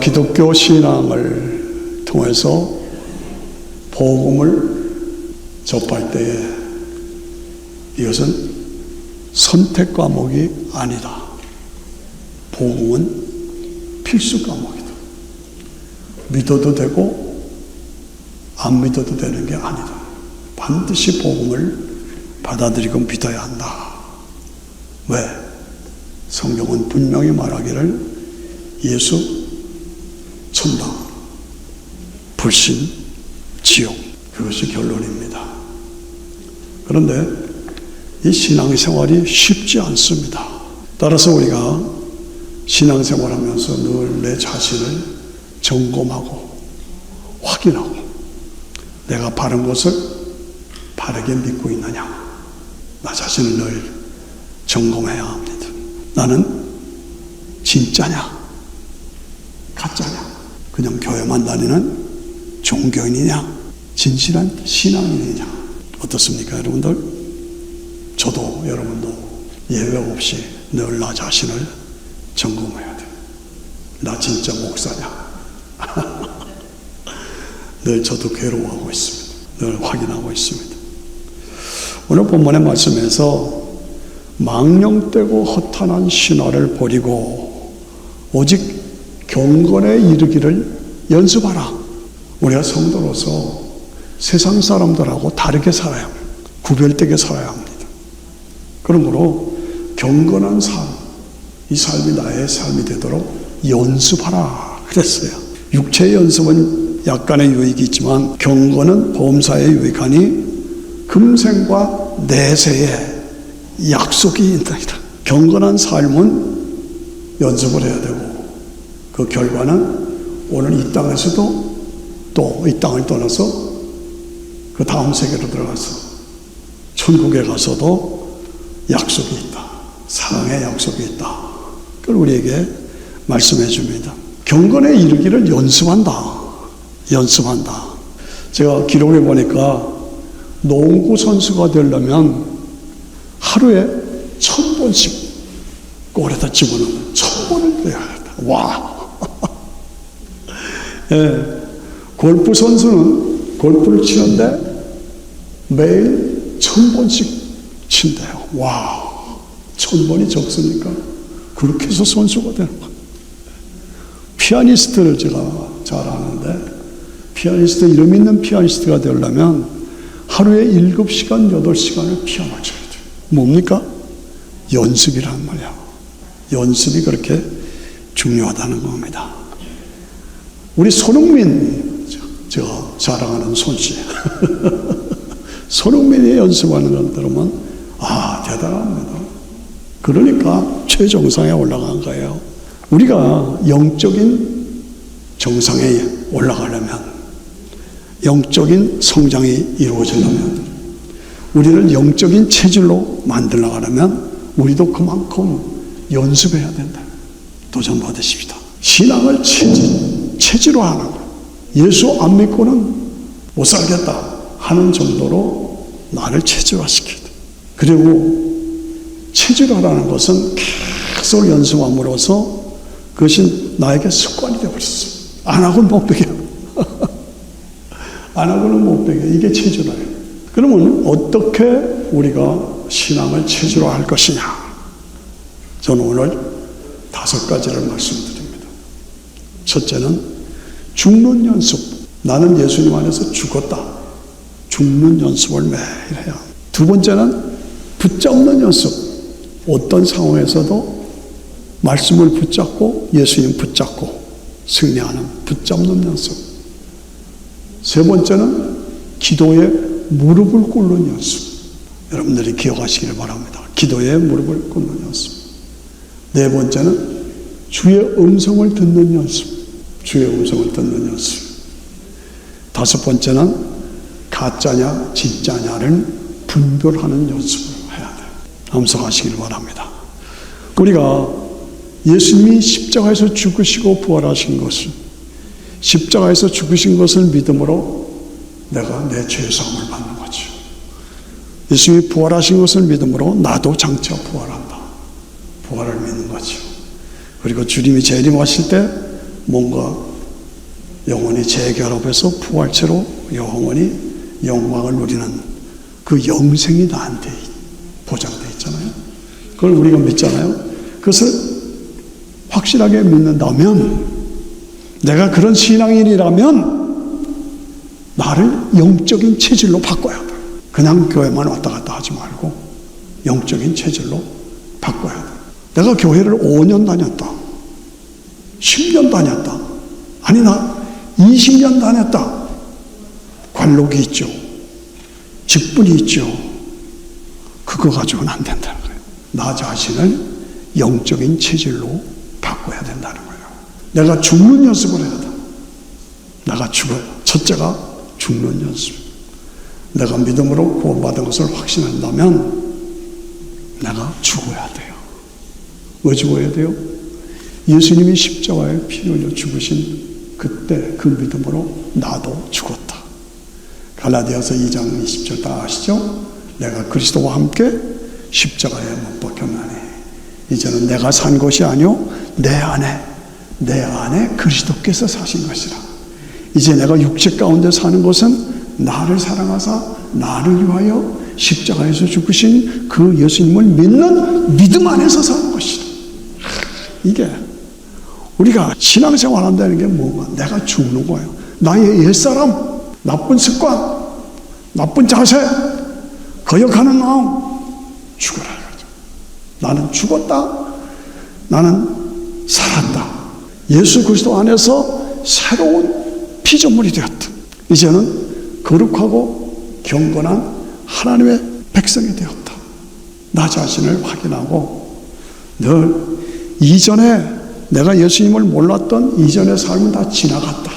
기독교 신앙을 통해서 복음을 접할 때에 이것은 선택 과목이 아니다. 복음은 필수 과목이다. 믿어도 되고 안 믿어도 되는 게 아니다. 반드시 복음을 받아들이고 믿어야 한다. 왜? 성경은 분명히 말하기를 예수, 천당, 불신, 지옥, 그것이 결론입니다. 그런데 이 신앙생활이 쉽지 않습니다. 따라서 우리가 신앙생활하면서 늘 내 자신을 점검하고 확인하고 내가 바른 것을 바르게 믿고 있느냐, 나 자신을 늘 점검해야 합니다. 나는 진짜냐 가짜냐, 그냥 교회만 다니는 종교인이냐 진실한 신앙인이냐. 어떻습니까 여러분들? 저도 여러분도 예외 없이 늘 나 자신을 점검해야 돼요. 나 진짜 목사냐? 늘 저도 괴로워하고 있습니다. 늘 확인하고 있습니다. 오늘 본문의 말씀에서 망령되고 허탄한 신화를 버리고 오직 경건에 이르기를 연습하라. 우리가 성도로서 세상 사람들하고 다르게 살아야 합니다. 구별되게 살아야 합니다. 그러므로 경건한 삶, 이 삶이 나의 삶이 되도록 연습하라 그랬어요. 육체의 연습은 약간의 유익이 있지만 경건은 범사에 유익하니 금생과 내세에 약속이 있다. 경건한 삶은 연습을 해야 되고 그 결과는 오늘 이 땅에서도 또 이 땅을 떠나서 그 다음 세계로 들어가서 천국에 가서도 약속이 있다. 사랑의 약속이 있다. 그걸 우리에게 말씀해 줍니다. 경건에 이르기를 연습한다. 연습한다. 제가 기록해 보니까 농구 선수가 되려면 하루에 1000번씩 골에다 집어넣는 1000번을 넣어야 한다. 와! 예, 골프 선수는 골프를 치는데 매일 1000번씩 친대요. 와! 1000번이 적습니까? 그렇게 해서 선수가 되는 거예요. 피아니스트를 제가 잘 아는데 피아니스트, 이름 있는 피아니스트가 되려면 하루에 7시간, 8시간을 피아노 쳐야 돼요. 뭡니까? 연습이란 말이야. 연습이 그렇게 중요하다는 겁니다. 우리 손흥민, 제가 자랑하는 손씨. 손흥민이 연습하는 걸 들으면, 아, 대단합니다. 그러니까 최정상에 올라간 거예요. 우리가 영적인 정상에 올라가려면, 영적인 성장이 이루어지려면, 우리를 영적인 체질로 만들어 가려면 우리도 그만큼 연습해야 된다. 도전 받으십시다. 신앙을 체질화하는 거. 예수 안 믿고는 못 살겠다 하는 정도로 나를 체질화시켜야 돼. 그리고 체질화라는 것은 계속 연습함으로써 그것이 나에게 습관이 되어버렸어. 안 하고는 못 배겨. 안 하고는 못 배겨. 이게 체질화예요. 그러면 어떻게 우리가 신앙을 체질화할 것이냐? 저는 오늘 5가지를 말씀드립니다. 첫째는 죽는 연습. 나는 예수님 안에서 죽었다. 죽는 연습을 매일 해야 합니다. 두 번째는 붙잡는 연습. 어떤 상황에서도 말씀을 붙잡고 예수님 붙잡고 승리하는 붙잡는 연습. 세 번째는 기도에 무릎을 꿇는 연습. 여러분들이 기억하시길 바랍니다. 기도에 무릎을 꿇는 연습. 네 번째는 주의 음성을 듣는 연습. 주의 음성을 듣는 연습. 다섯 번째는 가짜냐 진짜냐를 분별하는 연습을 해야 돼요. 암송하시길 바랍니다. 우리가 예수님이 십자가에서 죽으시고 부활하신 것을, 십자가에서 죽으신 것을 믿음으로 내가 내 죄사함을 받는 거죠. 예수님이 부활하신 것을 믿음으로 나도 장차 부활한다. 부활을 믿는 거죠. 그리고 주님이 재림하실 때 몸과 영혼이 재결합해서 부활체로 영원히 영광을 누리는 그 영생이 나한테 보장되어 있잖아요. 그걸 우리가 믿잖아요. 그것을 확실하게 믿는다면, 내가 그런 신앙인이라면 나를 영적인 체질로 바꿔야 돼. 그냥 교회만 왔다 갔다 하지 말고 영적인 체질로 바꿔야 돼. 내가 교회를 5년 다녔다, 10년 다녔다, 아니 나 20년 다녔다. 관록이 있죠, 직분이 있죠. 그거 가지고는 안 된다는 거예요. 나 자신을 영적인 체질로 바꿔야 된다는 거예요. 내가 죽는 연습을 해야 돼. 내가 죽어요. 첫째가 죽는 연습. 내가 믿음으로 구원받은 것을 확신한다면 내가 죽어야 돼요. 왜 죽어야 돼요? 예수님이 십자가에 피 흘려 죽으신 그때 그 믿음으로 나도 죽었다. 갈라디아서 2장 20절 다 아시죠? 내가 그리스도와 함께 십자가에 못 박혔나니 이제는 내가 산 것이 아니요 내 안에 그리스도께서 사신 것이라. 이제 내가 육체 가운데 사는 것은 나를 사랑하사 나를 위하여 십자가에서 죽으신 그 예수님을 믿는 믿음 안에서 사는 것이라. 이게 우리가 신앙생활 한다는 게 뭔가, 내가 죽는 거예요. 나의 옛사람, 나쁜 습관, 나쁜 자세, 거역하는 마음, 죽어라 이거죠. 나는 죽었다, 나는 살았다. 예수 그리스도 안에서 새로운 피조물이 되었다. 이제는 거룩하고 경건한 하나님의 백성이 되었다. 나 자신을 확인하고 늘 이전에 내가 예수님을 몰랐던 이전의 삶은 다 지나갔다.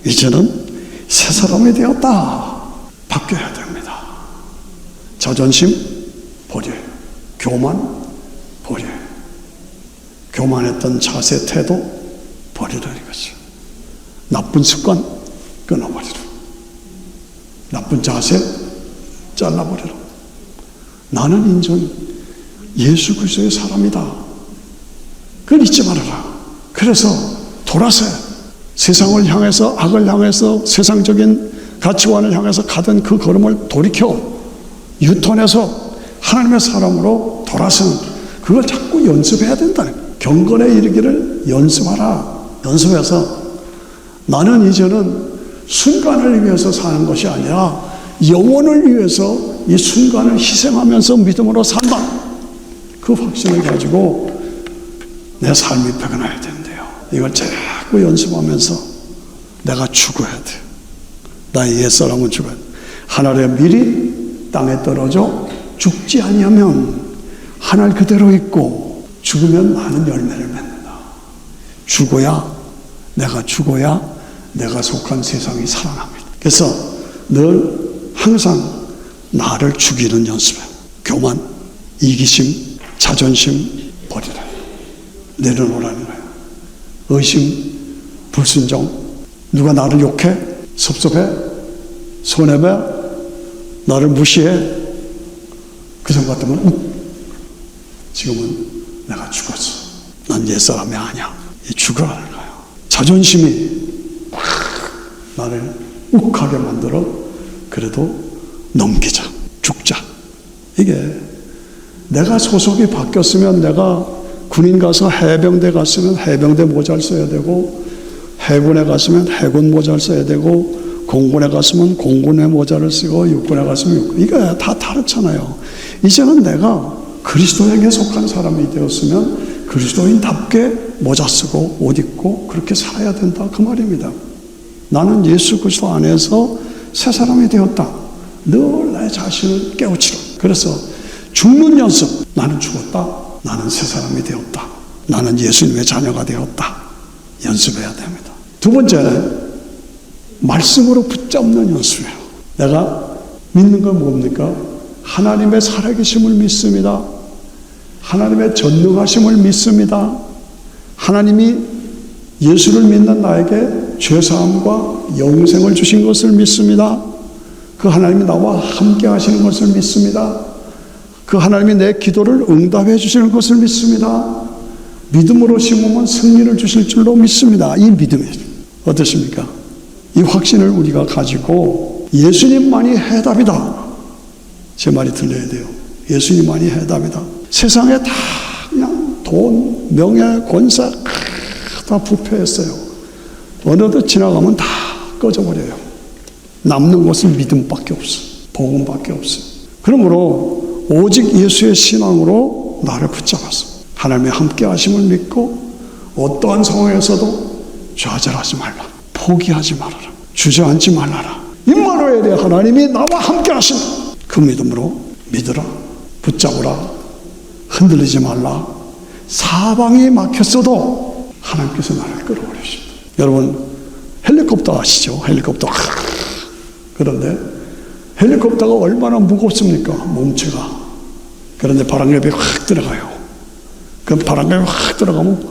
이제는 새 사람이 되었다. 바뀌어야 됩니다. 자존심 버려요. 교만 버려요. 교만했던 자세, 태도 버리라는 것이죠. 나쁜 습관 끊어버리라. 나쁜 자세 잘라버리라. 나는 인정 예수 그리스도의 사람이다. 그걸 잊지 말아라. 그래서 돌아서 세상을 향해서, 악을 향해서, 세상적인 가치관을 향해서 가던 그 걸음을 돌이켜 유턴해서 하나님의 사람으로 돌아서는, 그걸 자꾸 연습해야 된다. 경건에 이르기를 연습하라. 연습해서 나는 이제는 순간을 위해서 사는 것이 아니라 영원을 위해서 이 순간을 희생하면서 믿음으로 산다. 그 확신을 가지고 내 삶이 변해야 된대요. 이걸 자꾸 연습하면서 내가 죽어야 돼. 나의 옛사람은 죽어야 돼. 하늘의 밀이 땅에 떨어져 죽지 아니하면 하늘 그대로 있고 죽으면 많은 열매를 맺는다. 내가 죽어야 내가 속한 세상이 살아납니다. 그래서 늘 항상 나를 죽이는 연습해. 교만, 이기심, 자존심 버리라. 내려놓으라는 거예요. 의심, 불순종, 누가 나를 욕해, 섭섭해, 손해배, 나를 무시해, 그 점 같으면 지금은 내가 죽었어. 난 옛사람이 아니야. 죽으라는 거예요. 자존심이 나를 욱하게 만들어. 그래도 넘기자, 죽자. 이게 내가 소속이 바뀌었으면, 내가 군인 가서 해병대 갔으면 해병대 모자를 써야 되고, 해군에 갔으면 해군 모자를 써야 되고, 공군에 갔으면 공군의 모자를 쓰고, 육군에 갔으면 육군. 이게 다 다르잖아요. 이제는 내가 그리스도에게 속한 사람이 되었으면 그리스도인답게 모자 쓰고 옷 입고 그렇게 살아야 된다, 그 말입니다. 나는 예수 그리스도 안에서 새 사람이 되었다. 늘 내 자신을 깨우치라. 그래서 죽는 연습. 나는 죽었다. 나는 새 사람이 되었다. 나는 예수님의 자녀가 되었다. 연습해야 됩니다. 두 번째는 말씀으로 붙잡는 연습이에요. 내가 믿는 건 뭡니까? 하나님의 살아계심을 믿습니다. 하나님의 전능하심을 믿습니다. 하나님이 예수를 믿는 나에게 죄사함과 영생을 주신 것을 믿습니다. 그 하나님이 나와 함께 하시는 것을 믿습니다. 그 하나님이 내 기도를 응답해 주시는 것을 믿습니다. 믿음으로 심으면 승리를 주실 줄로 믿습니다. 이 믿음이 어떠십니까? 이 확신을 우리가 가지고 예수님만이 해답이다. 제 말이 들려야 돼요. 예수님만이 해답이다. 세상에 다 그냥 돈, 명예, 권세 다 부패했어요. 어느덧 지나가면 다 꺼져버려요. 남는 것은 믿음밖에 없어. 복음밖에 없어. 그러므로 오직 예수의 신앙으로 나를 붙잡았어. 하나님의 함께 하심을 믿고 어떠한 상황에서도 좌절하지 말라. 포기하지 말아라. 주저앉지 말라라. 임마누엘의 하나님이 나와 함께 하신다. 그 믿음으로 믿으라. 붙잡으라. 흔들리지 말라. 사방이 막혔어도 하나님께서 나를 끌어올리십니다. 여러분 헬리콥터 아시죠? 헬리콥터. 그런데 헬리콥터가 얼마나 무겁습니까? 몸체가. 그런데 바람ገብ이 확 들어가요. 그럼 바람ገብ이 확 들어가면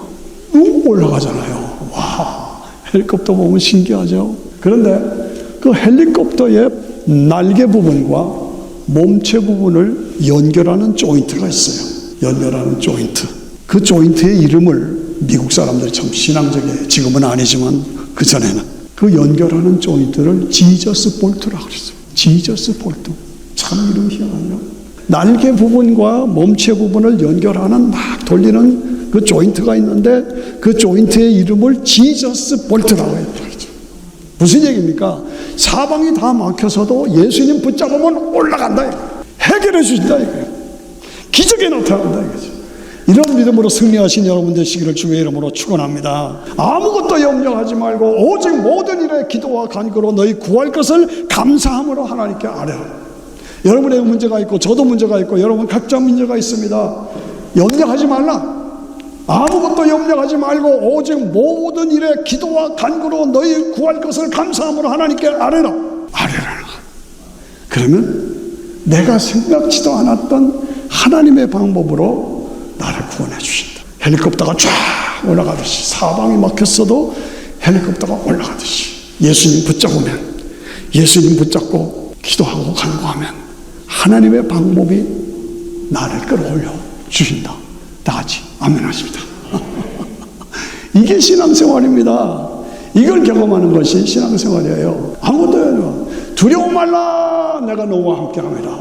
올라가잖아요. 와, 헬리콥터 보면 신기하죠? 그런데 그 헬리콥터의 날개 부분과 몸체 부분을 연결하는 조인트가 있어요. 연결하는 조인트. 그 조인트의 이름을 미국 사람들이 참 신앙적이에요. 지금은 아니지만 그전에는 그 연결하는 조인트를 지저스 볼트라고 그랬어요. 지저스 볼트. 참 이름 희한하죠. 날개 부분과 몸체 부분을 연결하는 막 돌리는 그 조인트가 있는데 그 조인트의 이름을 지저스 볼트라고 해요. 무슨 얘기입니까? 사방이 다 막혀서도 예수님 붙잡으면 올라간다. 해결해 주신다. 기적이 나타난다. 이거죠. 이런 믿음으로 승리하신 여러분 되시기를 주의 이름으로 축원합니다. 아무것도 염려하지 말고 오직 모든 일에 기도와 간구로 너희 구할 것을 감사함으로 하나님께 아뢰라. 여러분의 문제가 있고 저도 문제가 있고 여러분 각자 문제가 있습니다. 염려하지 말라. 아무것도 염려하지 말고 오직 모든 일에 기도와 간구로 너희 구할 것을 감사함으로 하나님께 아뢰라. 아뢰라. 그러면 내가 생각지도 않았던 하나님의 방법으로 나를 구원해 주신다. 헬리콥터가 쫙 올라가듯이 사방이 막혔어도 헬리콥터가 올라가듯이 예수님 붙잡으면 예수님 붙잡고 기도하고 간구하면 하나님의 방법이 나를 끌어올려 주신다. 다 같이 아멘 하십니다. 이게 신앙생활입니다. 이걸 경험하는 것이 신앙생활이에요. 아무것도 두려워 말라. 내가 너와 함께합니다.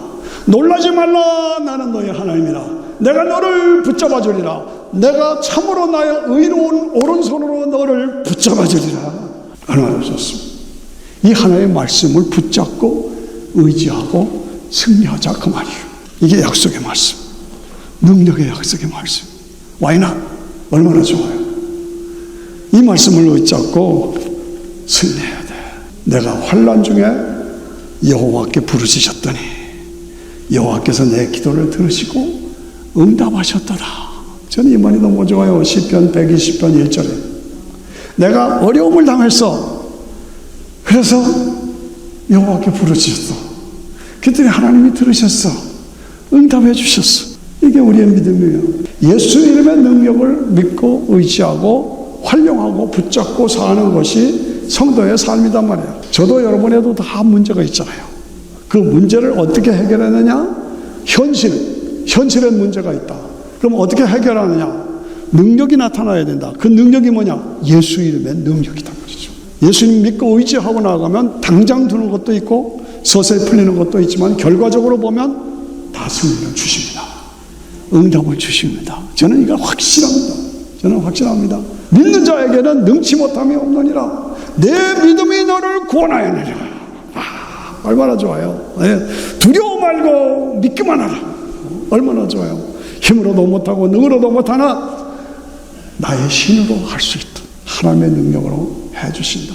놀라지 말라. 나는 너의 하나님이다. 내가 너를 붙잡아 주리라. 내가 참으로 나의 의로운 오른손으로 너를 붙잡아 주리라. 얼마나 좋습니다. 이 하나의 말씀을 붙잡고 의지하고 승리하자 그 말이에요. 이게 약속의 말씀. 능력의 약속의 말씀. 와이나 얼마나 좋아요. 이 말씀을 붙잡고 승리해야 돼. 내가 환난 중에 여호와께 부르짖었더니 여호와께서 내 기도를 들으시고 응답하셨더라. 저는 이 말이 너무 좋아요. 시편 120편 1절에 내가 어려움을 당했어. 그래서 여호와께 부르짖었어. 그랬더니 하나님이 들으셨어. 응답해 주셨어. 이게 우리의 믿음이에요. 예수 이름의 능력을 믿고 의지하고 활용하고 붙잡고 사는 것이 성도의 삶이단 말이에요. 저도 여러분에도 다 문제가 있잖아요. 그 문제를 어떻게 해결하느냐? 현실에 문제가 있다. 그럼 어떻게 해결하느냐? 능력이 나타나야 된다. 그 능력이 뭐냐? 예수 이름의 능력이다. 그렇죠. 예수님 믿고 의지하고 나가면 당장 두는 것도 있고 서서히 풀리는 것도 있지만 결과적으로 보면 다 승리를 주십니다. 응답을 주십니다. 저는 이거 확실합니다. 저는 확실합니다. 믿는 자에게는 능치 못함이 없느니라. 내 믿음이 너를 구원하였느니라. 얼마나 좋아요. 두려워 말고 믿기만 하라. 얼마나 좋아요. 힘으로도 못하고 능으로도 못하나 나의 신으로 할 수 있다. 하나님의 능력으로 해주신다.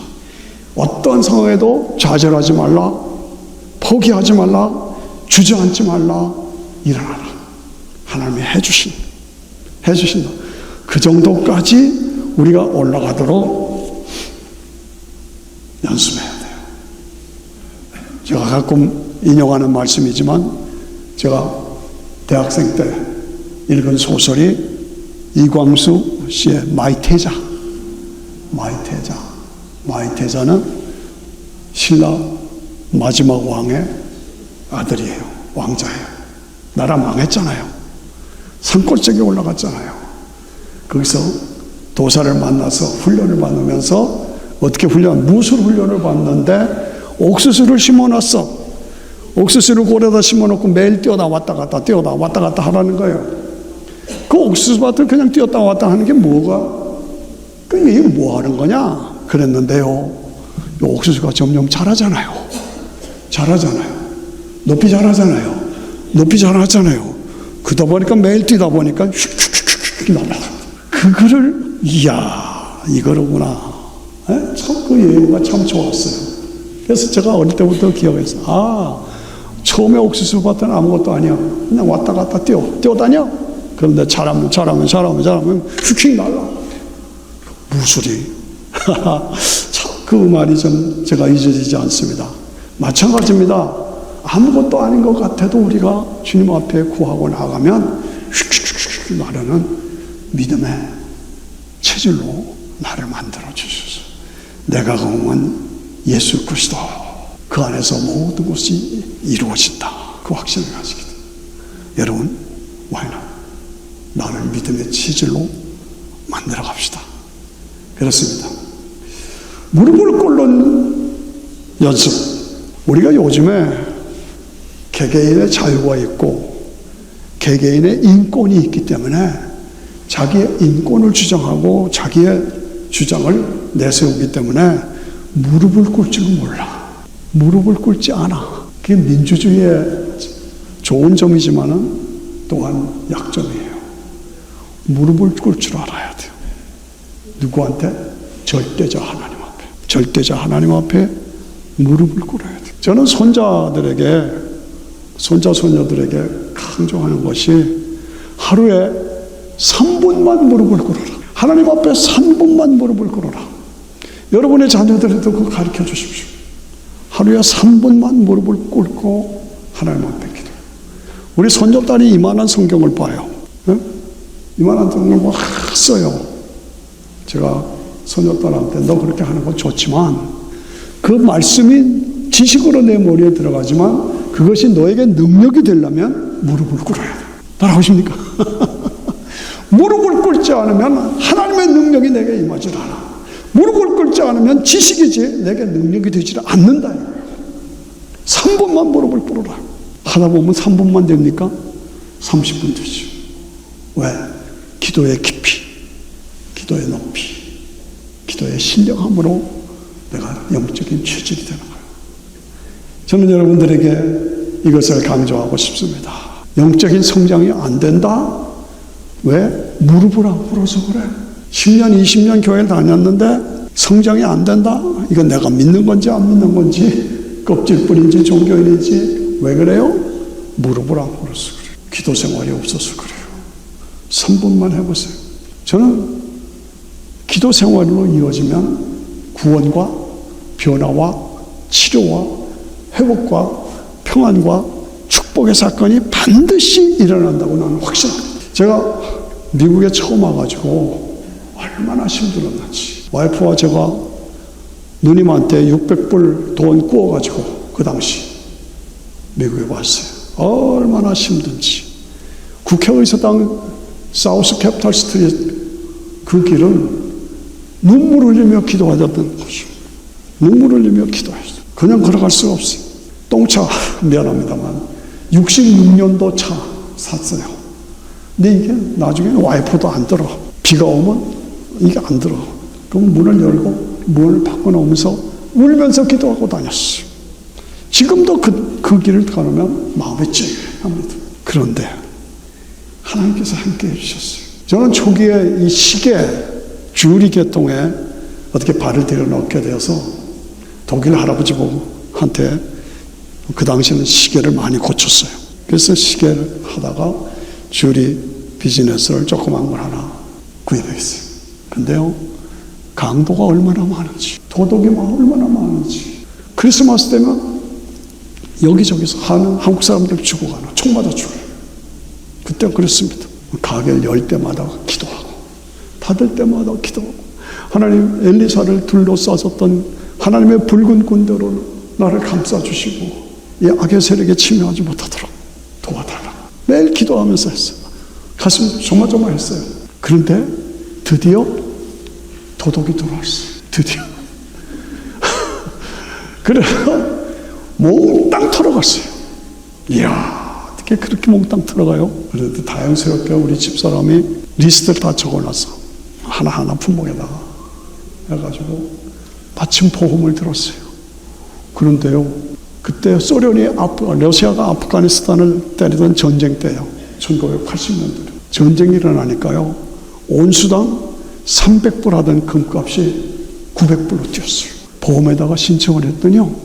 어떤 상황에도 좌절하지 말라. 포기하지 말라. 주저앉지 말라. 일어나라. 하나님이 해주신다. 그 정도까지 우리가 올라가도록 연습해야 돼요. 제가 가끔 인용하는 말씀이지만 제가 대학생 때 읽은 소설이 이광수 씨의 마이태자. 마이태자는 신라 마지막 왕의 아들이에요. 왕자예요. 나라 망했잖아요. 산골짜기에 올라갔잖아요. 거기서 도사를 만나서 훈련을 받으면서 어떻게 무술 훈련을 받는데 옥수수를 심어놨어. 옥수수를 고래다 심어놓고 매일 뛰어다 왔다 갔다 뛰어다 왔다 갔다 하라는 거예요. 그 옥수수밭을 그냥 뛰었다 왔다 하는 게 이게 뭐 하는 거냐 그랬는데요. 이 옥수수가 점점 자라잖아요. 높이 자라잖아요. 그러다 보니까 매일 뛰다 보니까 휙휙휙휙 날아가. 그거를 이거로구나. 참 그 예우가 참 좋았어요. 그래서 제가 어릴 때부터 기억했어요. 처음에 옥수수밭은 아무것도 아니야. 그냥 왔다 갔다 뛰어다녀. 그런데 잘하면 휙휙 날라. 무술이. 참 그 말이 제가 잊어지지 않습니다. 마찬가지입니다. 아무것도 아닌 것 같아도 우리가 주님 앞에 구하고 나가면 휙휙휙 나르는 믿음의 체질로 나를 만들어 주셔서 내가 공은 예수 그리스도 그 안에서 모든 것이 이루어진다. 그 확신을 가지게 됩니다. 여러분, 나를 믿음의 체질로 만들어 갑시다. 그렇습니다. 무릎을 꿇는 연습. 우리가 요즘에 개개인의 자유가 있고 개개인의 인권이 있기 때문에 자기의 인권을 주장하고 자기의 주장을 내세우기 때문에 무릎을 꿇지를 몰라. 무릎을 꿇지 않아. 그게 민주주의의 좋은 점이지만은 또한 약점이에요. 무릎을 꿇을 줄 알아야 돼요. 누구한테? 절대자 하나님 앞에. 절대자 하나님 앞에 무릎을 꿇어야 돼요. 저는 손자들에게, 손녀들에게 강조하는 것이 하루에 3분만 무릎을 꿇어라. 하나님 앞에 3분만 무릎을 꿇어라. 여러분의 자녀들에도 그거 가르쳐 주십시오. 하루에 3분만 무릎을 꿇고 하나님 앞에 기도해요. 우리 손녀딸이 이만한 성경을 봐요. 네? 이만한 성경을 막 써요. 제가 손녀딸한테 너 그렇게 하는 건 좋지만 그 말씀이 지식으로 내 머리에 들어가지만 그것이 너에게 능력이 되려면 무릎을 꿇어야 돼요. 따라오십니까? 무릎을 꿇지 않으면 하나님의 능력이 내게 임하지 않아. 무릎을 꿇지 않으면 지식이지 내게 능력이 되지 않는다. 3분만 무릎을 꿇어라. 하다 보면 3분만 됩니까? 30분 되죠. 왜? 기도의 깊이, 기도의 높이, 기도의 신령함으로 내가 영적인 체질이 되는 거예요. 저는 여러분들에게 이것을 강조하고 싶습니다. 영적인 성장이 안 된다? 왜? 무릎을 안 꿇어서 그래. 10년, 20년 교회를 다녔는데 성장이 안 된다? 이건 내가 믿는 건지 안 믿는 건지 껍질뿐인지 종교인인지 왜 그래요? 무릎을 안 꿇어서 그래요. 기도 생활이 없어서 그래요. 3분만 해보세요. 저는 기도 생활로 이루어지면 구원과 변화와 치료와 회복과 평안과 축복의 사건이 반드시 일어난다고 나는 확신합니다. 제가 미국에 처음 와가지고 얼마나 힘들었는지 와이프와 제가 누님한테 600불 돈 구워가지고 그 당시 미국에 왔어요. 얼마나 힘든지. 국회의사당 사우스 캐피탈 스트리트 그 길은 눈물 흘리며 기도하던 곳이에요. 눈물 흘리며 기도했어요. 그냥 걸어갈 수가 없어요. 똥차 미안합니다만 66년도 차 샀어요. 근데 이게 나중에는 와이프도 안 들어. 비가 오면 이게 안 들어. 그럼 문을 열고 문을 바꿔놓으면서 울면서 기도하고 다녔어요. 지금도 그 길을 걸으면 마음이 찡합니다. 그런데 하나님께서 함께 해주셨어요. 저는 초기에 이 시계 주리 계통에 어떻게 발을 들여놓게 되어서 독일 할아버지한테 그 당시에는 시계를 많이 고쳤어요. 그래서 시계를 하다가 주리 비즈니스를 조그만 걸 하나 구입했어요. 근데요, 강도가 얼마나 많은지, 도둑이 얼마나 많은지. 크리스마스 되면 여기저기서 하는 한국 사람들 죽어가나, 총 맞아 죽어요. 그때 그랬습니다. 가게를 열 때마다 기도하고, 닫을 때마다 기도하고, 하나님 엘리사를 둘러싸셨던 하나님의 붉은 군대로 나를 감싸주시고, 이 악의 세력에 침입하지 못하도록 도와달라. 매일 기도하면서 했어요. 가슴 조마조마했어요. 그런데 드디어 도둑이 들어왔어요. 드디어. 그래서 몽땅 털어갔어요. 이야, 어떻게 그렇게 몽땅 털어가요? 그래도 다행스럽게 우리 집사람이 리스트를 다 적어놨어. 하나하나 품목에다가 해가지고 마침 보험을 들었어요. 그런데요, 그때 소련이 러시아가 아프가니스탄을 때리던 전쟁 때요. 1980년대. 전쟁이 일어나니까요, 온수당 300불 하던 금값이 900불로 뛰었어요. 보험에다가 신청을 했더니요,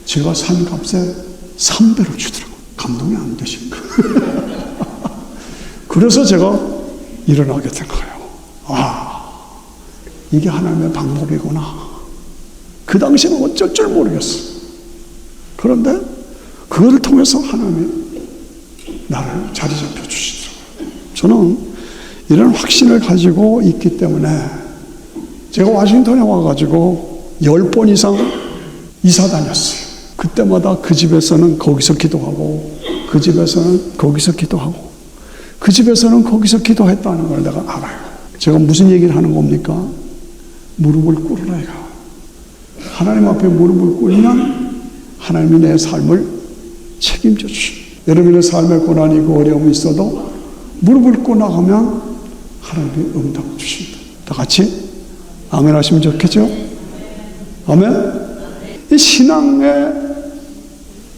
제가 산 값에 3배를 주더라고요. 감동이 안 되십니까? 그래서 제가 일어나게 된 거예요. 아, 이게 하나님의 방법이구나. 그 당시에는 어쩔 줄 모르겠어요. 그런데 그걸 통해서 하나님이 나를 자리 잡혀 주시더라고요. 저는 이런 확신을 가지고 있기 때문에 제가 워싱턴에 와가지고 10번 이상 이사 다녔어요. 그때마다 그 집에서는 거기서 기도하고, 그 집에서는 거기서 기도하고, 그 집에서는 거기서 기도했다는 걸 내가 알아요. 제가 무슨 얘기를 하는 겁니까? 무릎을 꿇으라 이거. 하나님 앞에 무릎을 꿇으면 하나님이 내 삶을 책임져 주십니다. 여러분의 삶에 고난이 있고 어려움이 있어도 무릎을 꿇고 나가면 하나님이 응답 주십니다. 다 같이 아멘 하시면 좋겠죠? 아멘? 이 신앙의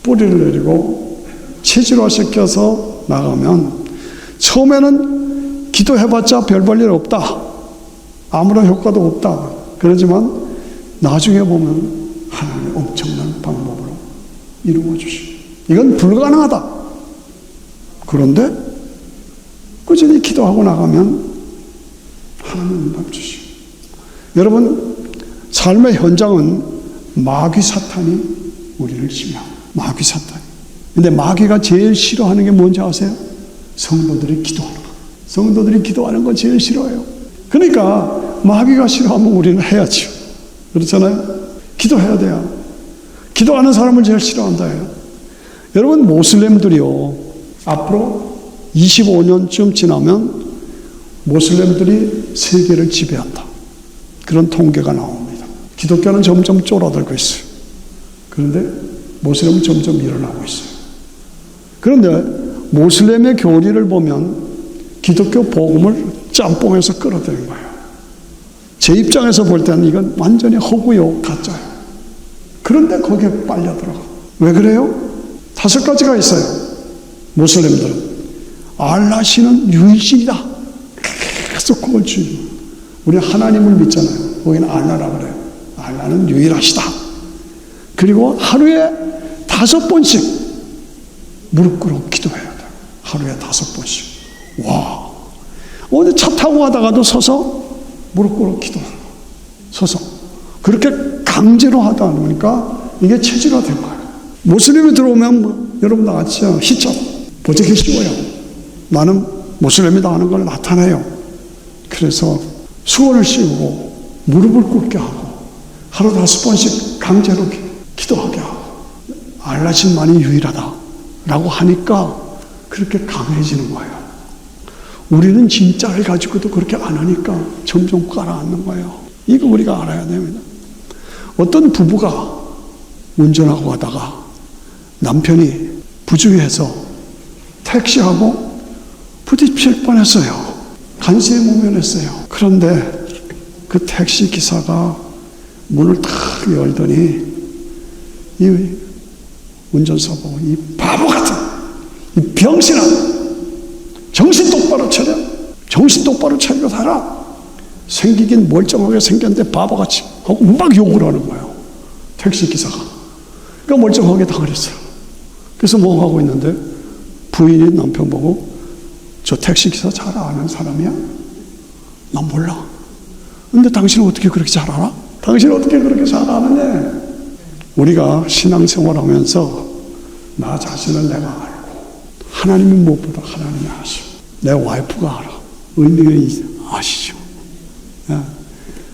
뿌리를 내리고 체질화시켜서 나가면 처음에는 기도해봤자 별 볼 일 없다. 아무런 효과도 없다. 그러지만 나중에 보면 하나님의 엄청난 방법으로 이루어 주십니다. 이건 불가능하다. 그런데 꾸준히 기도하고 나가면 하나님 응답 주십니다. 여러분, 삶의 현장은 마귀 사탄이 우리를 침해합니다. 마귀 사탄이. 근데 마귀가 제일 싫어하는 게 뭔지 아세요? 성도들이 기도하는 거. 성도들이 기도하는 건 제일 싫어해요. 그러니까 마귀가 싫어하면 우리는 해야죠. 그렇잖아요? 기도해야 돼요. 기도하는 사람을 제일 싫어한다예요. 여러분, 모슬렘들이요, 앞으로 25년쯤 지나면 모슬렘들이 세계를 지배한다. 그런 통계가 나옵니다. 기독교는 점점 쫄아들고 있어요. 그런데 모슬렘은 점점 일어나고 있어요. 그런데 모슬렘의 교리를 보면 기독교 복음을 짬뽕해서 끌어들인 거예요. 제 입장에서 볼 때는 이건 완전히 허구요, 가짜예요. 그런데 거기에 빨려 들어가. 왜 그래요? 5가지가 있어요. 모슬렘들은 알라시는 유일신이다. 계속 그걸 주의해요. 우리 하나님을 믿잖아요. 거기는 알라라 그래요. 알라는 유일하시다. 그리고 하루에 5번씩 무릎 꿇어 기도해야 돼요. 하루에 5번씩. 와, 어디 차 타고 가다가도 서서 무릎 꿇어 기도하고 서서 그렇게 강제로 하다 보니까 이게 체질화된 거예요. 모슬렘이 들어오면 뭐, 여러분 다 아시죠? 시점 보자기 쉬워요. 나는 모슬렘이다 하는 걸 나타내요. 그래서 수건을 씌우고 무릎을 꿇게 하고 하루 5번씩 강제로 기도하게 하고 알라신만이 유일하다라고 하니까 그렇게 강해지는 거예요. 우리는 진짜를 가지고도 그렇게 안 하니까 점점 가라앉는 거예요. 이거 우리가 알아야 됩니다. 어떤 부부가 운전하고 가다가 남편이 부주의해서 택시하고 부딪힐 뻔했어요. 간신히 모면했어요. 그런데 그 택시 기사가 문을 탁 열더니 이 운전사 보고 이 바보 같은 이 병신아, 정신 똑바로 차려. 정신 똑바로 차리고 살아. 생기긴 멀쩡하게 생겼는데 바보같이 하고 막 욕을 하는 거예요. 택시 기사가. 그러니까 멀쩡하게 당했어요. 그래서 뭐 하고 있는데 부인이 남편 보고 저 택시 기사 잘 아는 사람이야? 난 몰라. 근데 당신은 어떻게 그렇게 잘 알아? 당신은 어떻게 그렇게 잘 아느냐? 우리가 신앙생활 하면서 나 자신을 내가 알고 하나님이 무엇보다 하나님이 아시고 내 와이프가 알아. 의미가 아시죠?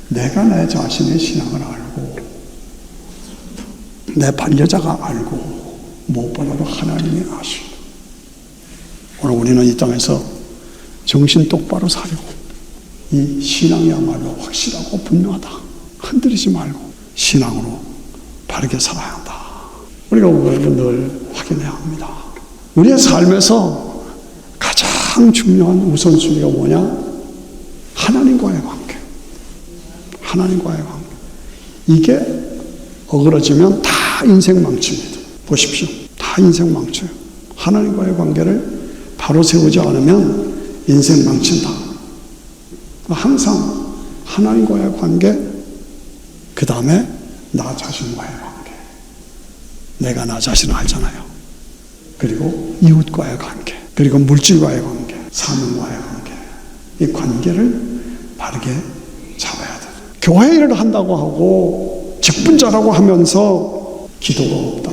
내가 내 자신의 신앙을 알고 내 반려자가 알고 무엇보다도 하나님이 아시고 오늘 우리는 이 땅에서 정신 똑바로 살려고 이 신앙이야말로 확실하고 분명하다. 흔들리지 말고 신앙으로 바르게 살아야 한다. 우리가 그걸 늘 확인해야 합니다. 우리의 삶에서 가장 중요한 우선순위가 뭐냐? 하나님과의 관계. 하나님과의 관계. 이게 어그러지면 다 인생 망칩니다. 보십시오. 다 인생 망쳐요. 하나님과의 관계를 바로 세우지 않으면 인생 망친다. 항상 하나님과의 관계, 그 다음에 나 자신과의 관계. 내가 나 자신을 알잖아요. 그리고 이웃과의 관계, 그리고 물질과의 관계, 사명과의 관계. 이 관계를 바르게 잡아야 돼요. 교회 일을 한다고 하고 직분자라고 하면서 기도가 없다.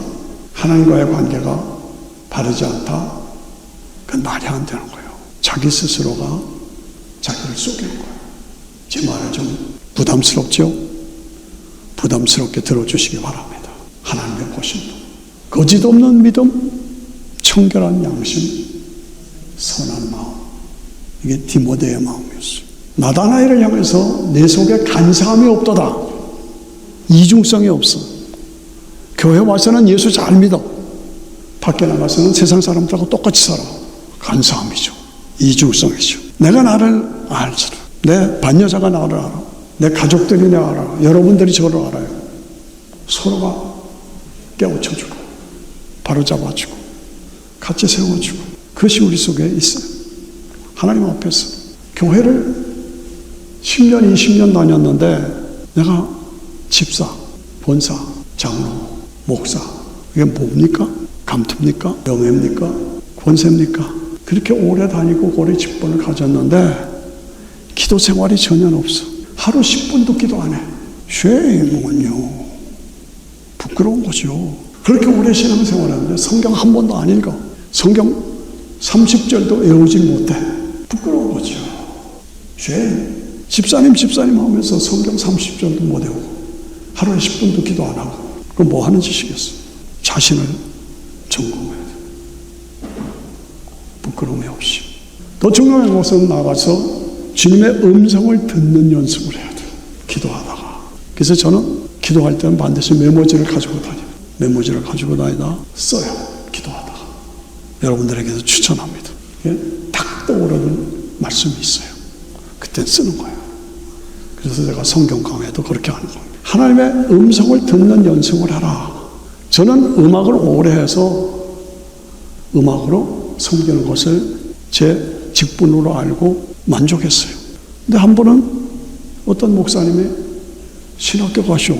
하나님과의 관계가 바르지 않다. 그건 말이 안 되는 거예요. 자기 스스로가 자기를 속이는 거예요. 제 말을 좀 부담스럽죠? 부담스럽게 들어주시기 바랍니다. 하나님의 보심도, 거짓 없는 믿음, 청결한 양심, 선한 마음. 이게 디모데의 마음이었어요. 나다나엘을 향해서 내 속에 간사함이 없도다. 이중성이 없어. 교회 와서는 예수 잘 믿어. 밖에 나가서는 세상 사람들하고 똑같이 살아. 간사함이죠. 이중성이죠. 내가 나를 알지. 내 반여자가 나를 알아. 내 가족들이 나를 알아. 여러분들이 저를 알아요. 서로가 깨우쳐주고 바로잡아주고 같이 세워주고 그것이 우리 속에 있어요. 하나님 앞에서 교회를 10년, 20년 다녔는데 내가 집사, 본사, 장로, 목사 이게 뭡니까? 감투입니까? 명예입니까? 권세입니까? 그렇게 오래 다니고 오래 직분을 가졌는데 기도 생활이 전혀 없어. 하루 10분도 기도 안 해. 쉐이는요. 부끄러운 거죠. 그렇게 오래 신앙생활하는데 성경 한 번도 안 읽어. 성경 30절도 외우지 못해. 부끄러운 거죠. 쉐이. 집사님 하면서 성경 30절도 못 외우고 하루에 10분도 기도 안 하고 그럼 뭐 하는 짓이겠어? 자신을 점검해야 돼. 부끄러움이 없이. 더 중요한 것은 나가서 주님의 음성을 듣는 연습을 해야 돼요. 기도하다가. 그래서 저는 기도할 때는 반드시 메모지를 가지고 다녀요. 메모지를 가지고 다니다 써요. 기도하다가. 여러분들에게도 추천합니다. 딱 떠오르는 말씀이 있어요. 그때 쓰는 거예요. 그래서 제가 성경 강의도 그렇게 하는 거예요. 하나님의 음성을 듣는 연습을 하라. 저는 음악을 오래 해서 음악으로 섬기는 것을 제 직분으로 알고 만족했어요. 근데 한 번은 어떤 목사님이 신학교 가시오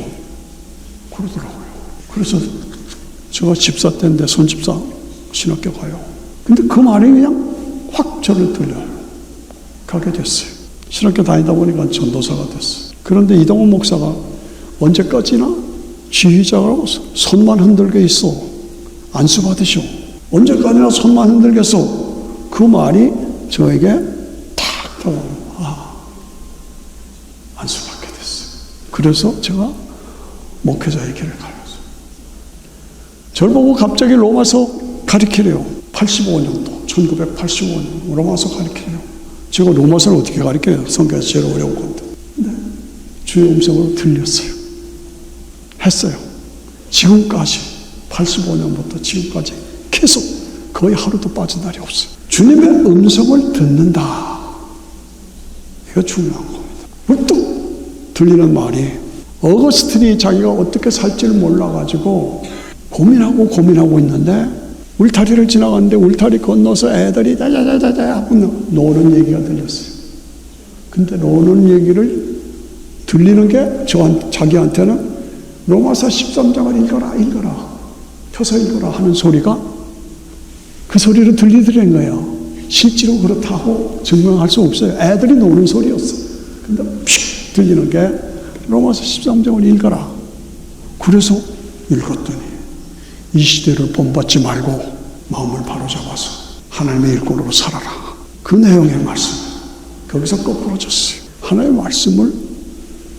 그러더라고요. 그래서 제가 집사 때인데 손집사 신학교 가요. 근데 그 말이 그냥 확 저를 들려요. 가게 됐어요. 신학교 다니다 보니까 전도사가 됐어요. 그런데 이동훈 목사가 언제까지나 지휘자로 손만 흔들게 있어. 안수 받으시오. 언제까지나 손만 흔들겠어. 그 말이 저에게 탁 들어가요. 안수 받게 됐어요. 그래서 제가 목회자의 길을 가렸어요. 저를 보고 갑자기 로마서 가르치래요. 85년도, 1985년 로마서 가르치래요. 제가 로마서를 어떻게 가르쳐요? 성경에서 제일 어려운 건데. 근데 주의 음성으로 들렸어요. 했어요. 지금까지 85년부터 지금까지 계속 거의 하루도 빠진 날이 없어요. 주님의 음성을 듣는다. 이거 중요한 겁니다. 문득 들리는 말이 어거스틴이 자기가 어떻게 살지를 몰라가지고 고민하고 있는데 울타리를 지나갔는데 울타리 건너서 애들이 자자자자자 하고 노는 얘기가 들렸어요. 근데 노는 얘기를 들리는 게 자기한테는 로마서 13장을 읽어라 펴서 읽어라 하는 소리가 그 소리로 들리더라는 거예요. 실제로 그렇다고 증명할 수 없어요. 애들이 노는 소리였어. 근데 픽 들리는 게 로마서 13장을 읽어라. 그래서 읽었더니 이 시대를 본받지 말고 마음을 바로잡아서 하나님의 일꾼으로 살아라. 그 내용의 말씀. 거기서 거꾸로졌어요. 하나님의 말씀을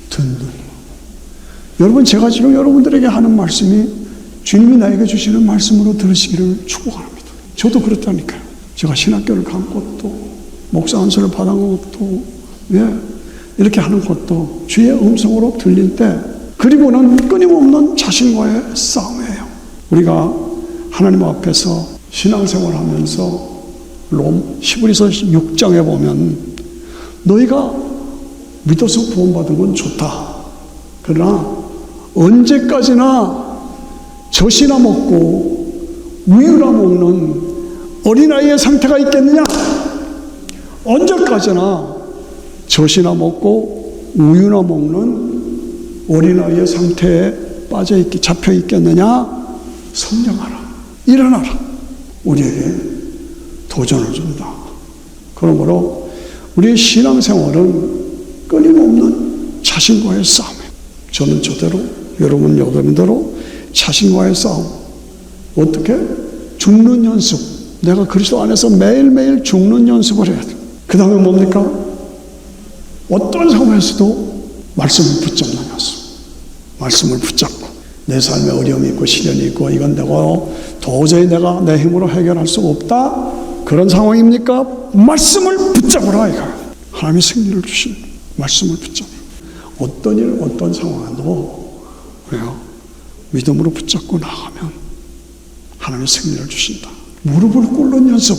듣는. 여러분, 제가 지금 여러분들에게 하는 말씀이 주님이 나에게 주시는 말씀으로 들으시기를 축복합니다. 저도 그렇다니까요. 제가 신학교를 간 것도 목사 안수를 받은 것도 예, 이렇게 하는 것도 주의 음성으로 들릴 때, 그리고는 끊임없는 자신과의 싸움이에요. 우리가 하나님 앞에서 신앙생활하면서 히브리서 6장에 보면 너희가 믿어서 구원받은 건 좋다. 그러나 언제까지나 젖이나 먹고 우유나 먹는 어린아이의 상태가 있겠느냐? 언제까지나 젖이나 먹고 우유나 먹는 어린아이의 상태에 잡혀 있겠느냐? 성령하라. 일어나라. 우리에게 도전을 준다. 그러므로 우리의 신앙생활은 끊임없는 자신과의 싸움이에요. 저는 저대로, 여러분 여러분대로 자신과의 싸움. 어떻게? 죽는 연습. 내가 그리스도 안에서 매일매일 죽는 연습을 해야 돼. 그 다음에 뭡니까? 어떤 상황에서도 말씀을 붙잡는 연습. 말씀을 붙잡고 내 삶에 어려움이 있고 시련이 있고 이건 도저히 내가 내 힘으로 해결할 수 없다. 그런 상황입니까? 말씀을 붙잡으라 이거예요. 하나님이 승리를 주신 말씀을 붙잡으라. 어떤 일, 어떤 상황도 우리가 믿음으로 붙잡고 나가면 하나님이 승리를 주신다. 무릎을 꿇는 연습.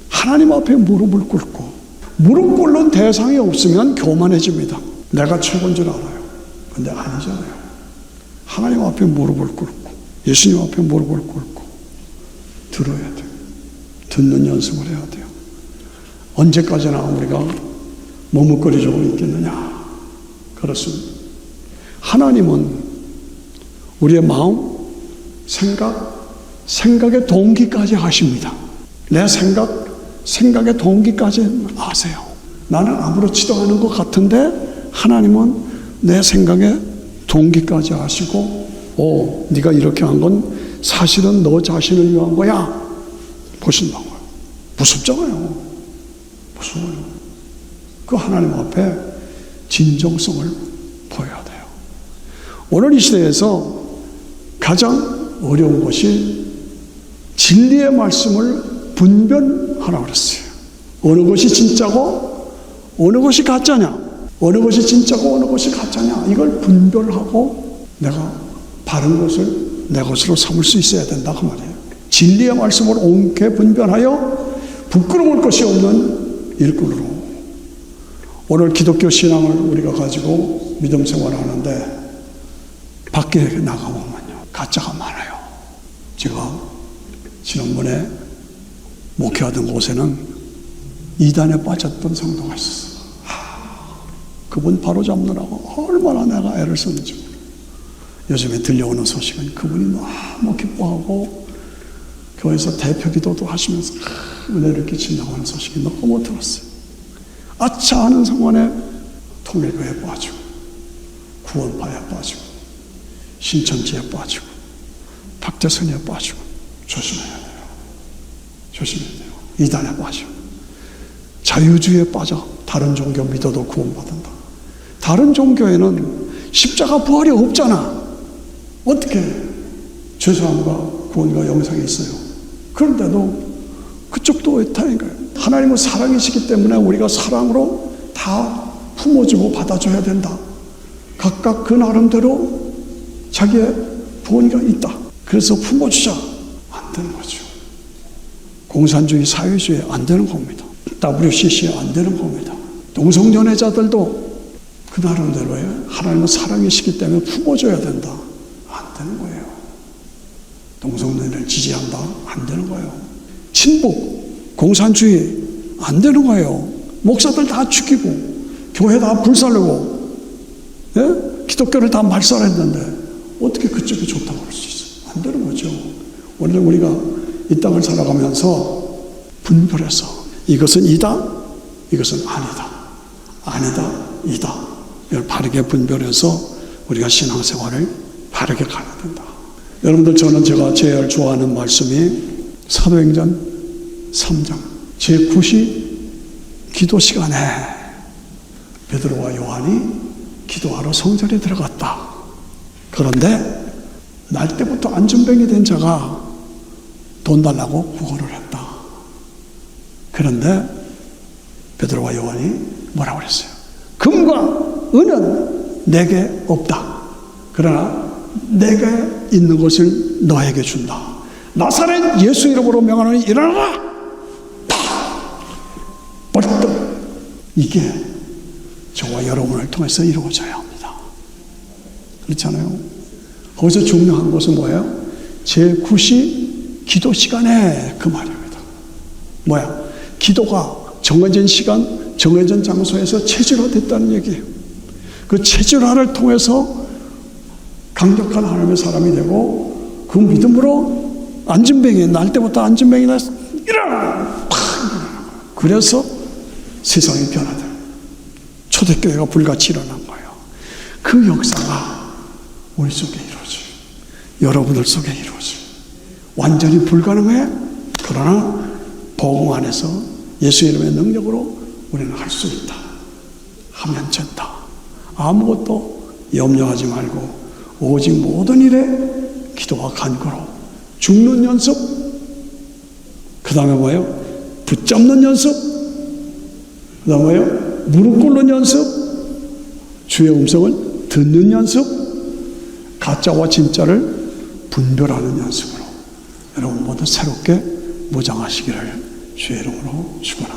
하나님 앞에 무릎을 꿇고 무릎 꿇는 대상이 없으면 교만해집니다. 내가 최고인 줄 알아요. 근데 아니잖아요. 하나님 앞에 무릎을 꿇고 예수님 앞에 무릎을 꿇고 들어야 돼요. 듣는 연습을 해야 돼요. 언제까지나 우리가 머뭇거리고 있겠느냐? 그렇습니다. 하나님은 우리의 마음, 생각의 동기까지 아십니다. 내 생각의 동기까지 아세요. 나는 아무렇지도 않은 것 같은데 하나님은 내 생각의 동기까지 아시고, 네가 이렇게 한 건 사실은 너 자신을 위한 거야. 보신다고요. 무섭잖아요. 무서워요. 그 하나님 앞에 진정성을 보여야 돼요. 오늘 이 시대에서 가장 어려운 것이 진리의 말씀을 분별하라고 그랬어요. 어느 것이 진짜고 어느 것이 가짜냐, 어느 것이 진짜고 어느 것이 가짜냐, 이걸 분별하고 내가 바른 것을 내 것으로 삼을 수 있어야 된다 그 말이에요. 진리의 말씀을 옳게 분별하여 부끄러울 것이 없는 일꾼으로. 오늘 기독교 신앙을 우리가 가지고 믿음 생활하는데 밖에 나가보면요 가짜가 많아요. 제가 지난번에 목회하던 곳에는 이단에 빠졌던 성도가 있었어요. 그분 바로 잡느라고 얼마나 내가 애를 썼는지 몰라요. 요즘에 들려오는 소식은 그분이 너무 기뻐하고 교회에서 대표 기도도 하시면서 은혜를 끼친다고 하는 소식이 너무 들었어요. 아차 하는 상황에 통일교에 빠지고 구원파에 빠지고 신천지에 빠지고 박대선에 빠지고 조심해야 돼요. 조심해야 돼요. 이단에 빠지고 자유주의에 빠져 다른 종교 믿어도 구원받는다. 다른 종교에는 십자가 부활이 없잖아. 어떻게 죄사함과 구원과 영생이 있어요. 그런데도 그쪽도 다인가요? 하나님은 사랑이시기 때문에 우리가 사랑으로 다 품어주고 받아줘야 된다. 각각 그 나름대로 자기의 본의가 있다. 그래서 품어주자. 안 되는 거죠. 공산주의, 사회주의 안 되는 겁니다. WCC 안 되는 겁니다. 동성연애자들도 그 나름대로의 하나님은 사랑이시기 때문에 품어줘야 된다. 안 되는 거예요. 동성연애를 지지한다. 안 되는 거예요. 친북, 공산주의 안 되는 거예요. 목사들 다 죽이고 교회 다 불살르고 기독교를 다 말살했는데 어떻게 그쪽이 좋다고 할 수 있어요? 안 되는 거죠. 오늘 우리가 이 땅을 살아가면서 분별해서 이것은 이다, 이것은 아니다, 아니다, 이다, 이걸 바르게 분별해서 우리가 신앙생활을 바르게 가야 된다. 여러분들, 저는 제가 좋아하는 말씀이 사도행전 3장 제9시 기도 시간에 베드로와 요한이 기도하러 성전에 들어갔다. 그런데 날 때부터 안전병이 된 자가 돈 달라고 구걸을 했다. 그런데 베드로와 요한이 뭐라고 그랬어요? 금과 은은 내게 없다. 그러나 내게 있는 것을 너에게 준다. 나사렛 예수 이름으로 명하노니 일어나라. 벌떡. 이게 저와 여러분을 통해서 이루어져야 합니다. 그렇잖아요. 거기서 중요한 것은 뭐예요? 제9시 기도 시간에 그 말입니다. 뭐야? 기도가 정해진 시간, 정해진 장소에서 체질화됐다는 얘기예요. 그 체질화를 통해서 강력한 하나님의 사람이 되고 그 믿음으로 안진뱅이 날 때부터 안진뱅이 날 일어나 팍 일어나는 거예요. 그래서 세상이 변화돼요. 초대교회가 불같이 일어난 거예요. 그 역사가 우리 속에 이루어져요. 여러분들 속에 이루어져요. 완전히 불가능해. 그러나 복음 안에서 예수 이름의 능력으로 우리는 할 수 있다. 하면 된다. 아무것도 염려하지 말고 오직 모든 일에 기도와 간구로 죽는 연습, 그 다음에 뭐예요? 붙잡는 연습, 그 다음에 뭐예요? 무릎 꿇는 연습, 주의 음성을 듣는 연습, 가짜와 진짜를 분별하는 연습으로 여러분 모두 새롭게 무장하시기를 주의 이름으로 축원합니다.